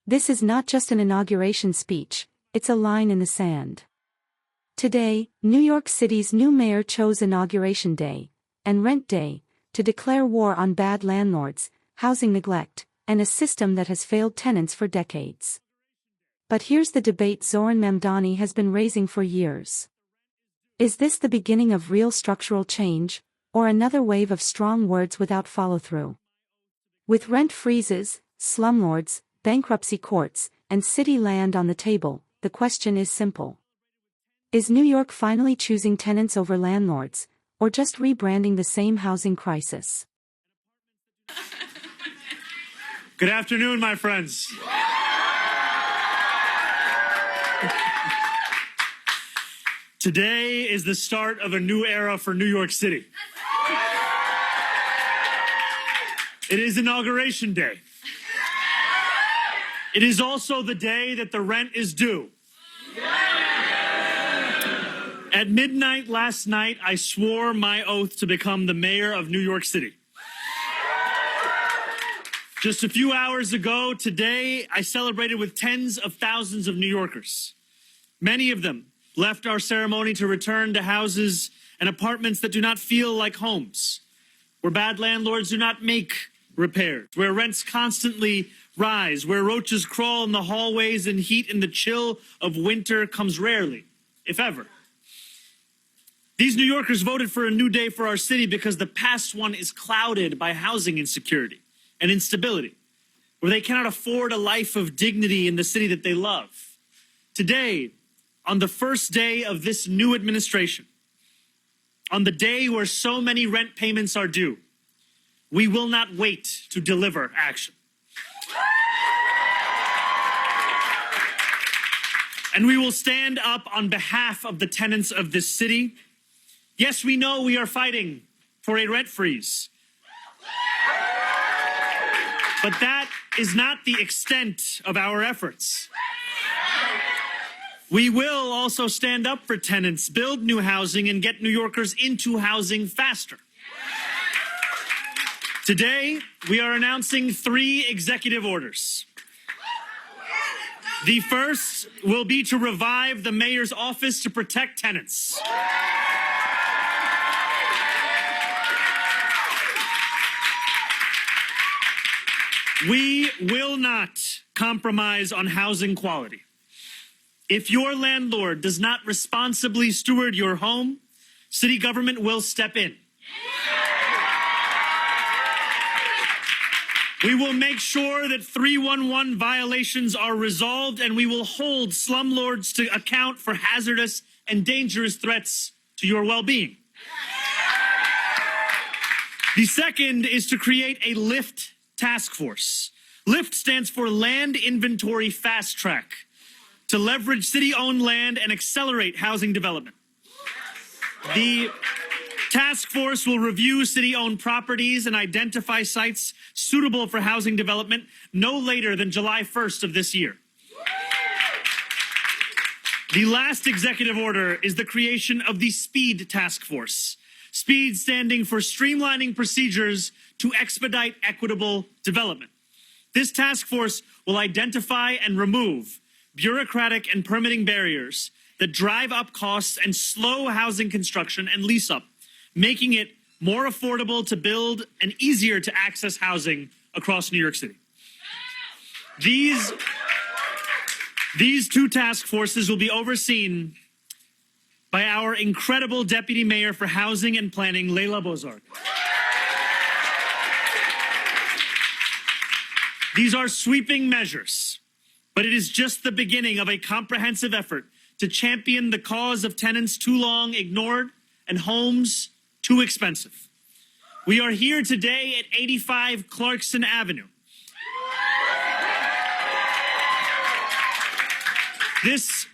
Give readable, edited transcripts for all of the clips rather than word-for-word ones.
This is not just an inauguration speech, it's a line in the sand. Today, New York City's new mayor chose Inauguration Day and Rent Day to declare war on bad landlords, housing neglect, and a system that has failed tenants for decades. But here's the debate Zohran Mamdani has been raising for years. Is this the beginning of real structural change, or another wave of strong words without follow-through? With rent freezes, slumlords, bankruptcy courts, and city land on the table, the question is simple. Is New York finally choosing tenants over landlords, or just rebranding the same housing crisis? Good afternoon, my friends. Today is the start of a new era for New York City. It is Inauguration Day. It is also the day that the rent is due. At midnight last night, I swore my oath to become the mayor of New York City. Just a few hours ago, today, I celebrated with tens of thousands of New Yorkers. Many of them left our ceremony to return to houses and apartments that do not feel like homes, where bad landlords do not make repairs, where rents constantly rise, where roaches crawl in the hallways and heat in the chill of winter comes rarely, if ever. These New Yorkers voted for a new day for our city because the past one is clouded by housing insecurity and instability, where they cannot afford a life of dignity in the city that they love. Today, on the first day of this new administration, on the day where so many rent payments are due, we will not wait to deliver action. And we will stand up on behalf of the tenants of this city. Yes, we know we are fighting for a rent freeze. But that is not the extent of our efforts. We will also stand up for tenants, build new housing, and get New Yorkers into housing faster. Today, we are announcing 3 executive orders. The first will be to revive the mayor's office to protect tenants. We will not compromise on housing quality. If your landlord does not responsibly steward your home, city government will step in. We will make sure that 311 violations are resolved, and we will hold slumlords to account for hazardous and dangerous threats to your well-being. The second is to create a LIFT task force. LIFT stands for Land Inventory Fast Track, to leverage city-owned land and accelerate housing development. The task force will review city-owned properties and identify sites suitable for housing development no later than July 1st of this year. The last executive order is the creation of the SPEED task force. SPEED standing for Streamlining Procedures to Expedite Equitable Development. This task force will identify and remove bureaucratic and permitting barriers that drive up costs and slow housing construction and lease up, making it more affordable to build and easier to access housing across New York City. These 2 task forces will be overseen by our incredible Deputy Mayor for Housing and Planning, Leila Bozarg. These are sweeping measures, but it is just the beginning of a comprehensive effort to champion the cause of tenants too long ignored and homes too expensive. We are here today at 85 Clarkson Avenue. This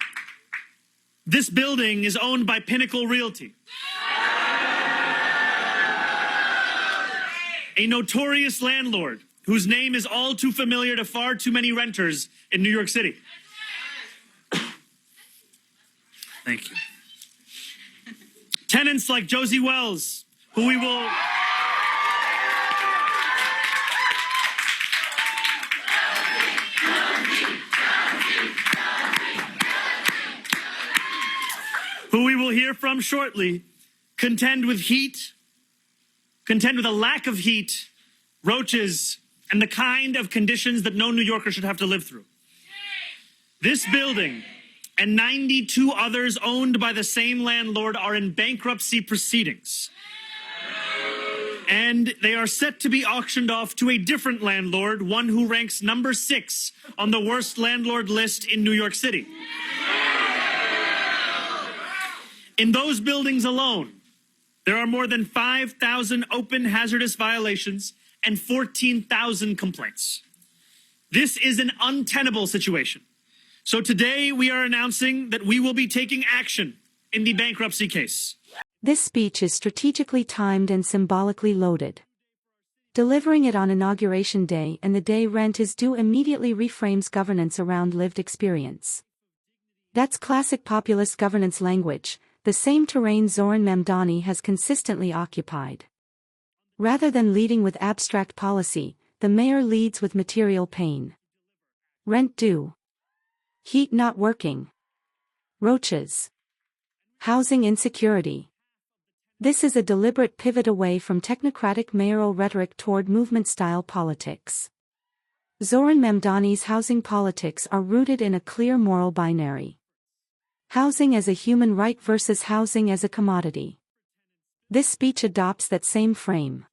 building is owned by Pinnacle Realty, a notorious landlord whose name is all too familiar to far too many renters in New York City. Thank you. Tenants like Josie Wells, who we will... hear from shortly, contend with a lack of heat, roaches, and the kind of conditions that no New Yorker should have to live through. This building and 92 others owned by the same landlord are in bankruptcy proceedings. And they are set to be auctioned off to a different landlord, one who ranks number 6 on the worst landlord list in New York City. In those buildings alone, there are more than 5,000 open hazardous violations and 14,000 complaints. This is an untenable situation. So today we are announcing that we will be taking action in the bankruptcy case. This speech is strategically timed and symbolically loaded. Delivering it on Inauguration Day and the day rent is due immediately reframes governance around lived experience. That's classic populist governance language, the same terrain Zohran Mamdani has consistently occupied. Rather than leading with abstract policy, the mayor leads with material pain. Rent due. Heat not working. Roaches. Housing insecurity. This is a deliberate pivot away from technocratic mayoral rhetoric toward movement-style politics. Zohran Mamdani's housing politics are rooted in a clear moral binary. Housing as a human right versus housing as a commodity. This speech adopts that same frame.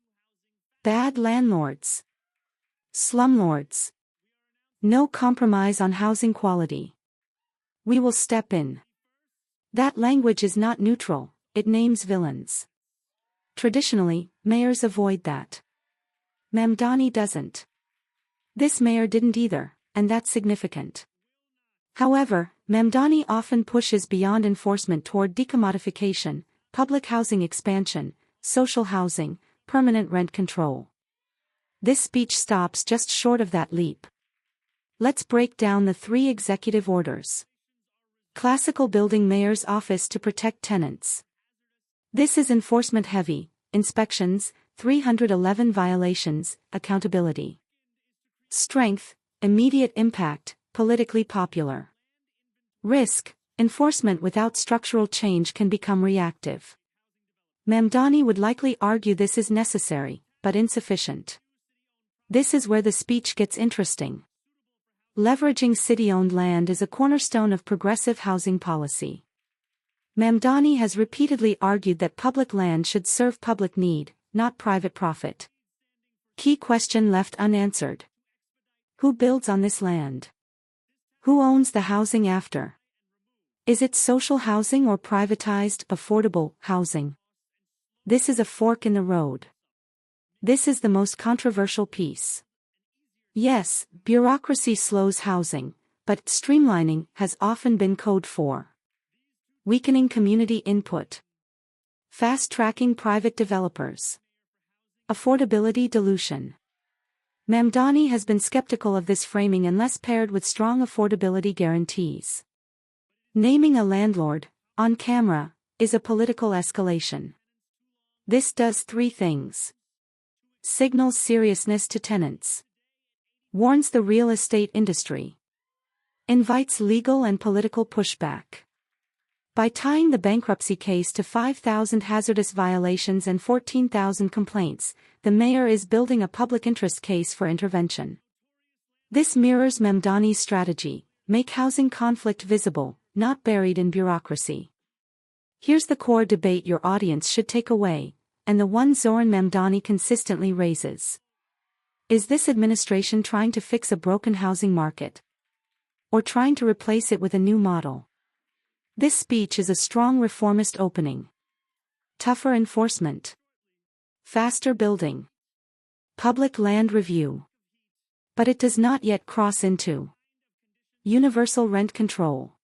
Bad landlords. Slumlords. No compromise on housing quality. We will step in. That language is not neutral, it names villains. Traditionally, mayors avoid that. Mamdani doesn't. This mayor didn't either, and that's significant. However, Mamdani often pushes beyond enforcement toward decommodification, public housing expansion, social housing, permanent rent control. This speech stops just short of that leap. Let's break down the 3 executive orders. Classical building mayor's office to protect tenants. This is enforcement heavy, inspections, 311 violations, accountability. Strength, immediate impact, politically popular. Risk, enforcement without structural change can become reactive. Mamdani would likely argue this is necessary, but insufficient. This is where the speech gets interesting. Leveraging city-owned land is a cornerstone of progressive housing policy. Mamdani has repeatedly argued that public land should serve public need, not private profit. Key question left unanswered. Who builds on this land? Who owns the housing after? Is it social housing or privatized, affordable housing? This is a fork in the road. This is the most controversial piece. Yes, bureaucracy slows housing, but streamlining has often been code for weakening community input, fast-tracking private developers, affordability dilution. Mamdani has been skeptical of this framing unless paired with strong affordability guarantees. Naming a landlord, on camera, is a political escalation. This does 3 things. Signals seriousness to tenants. Warns the real estate industry. Invites legal and political pushback. By tying the bankruptcy case to 5,000 hazardous violations and 14,000 complaints, the mayor is building a public interest case for intervention. This mirrors Mamdani's strategy: make housing conflict visible, not buried in bureaucracy. Here's the core debate your audience should take away, and the one Zohran Mamdani consistently raises. Is this administration trying to fix a broken housing market? Or trying to replace it with a new model? This speech is a strong reformist opening. Tougher enforcement. Faster building. Public land review. But it does not yet cross into universal rent control.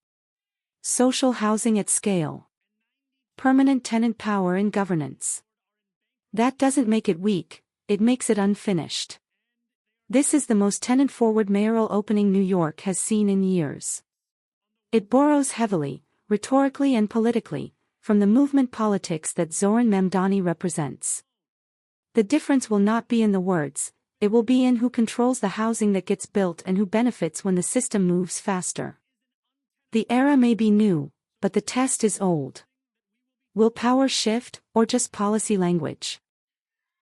Social housing at scale. Permanent tenant power in governance. That doesn't make it weak, it makes it unfinished. This is the most tenant-forward mayoral opening New York has seen in years. It borrows heavily, rhetorically and politically, from the movement politics that Zohran Mamdani represents. The difference will not be in the words, it will be in who controls the housing that gets built and who benefits when the system moves faster. The era may be new, but the test is old. Will power shift, or just policy language?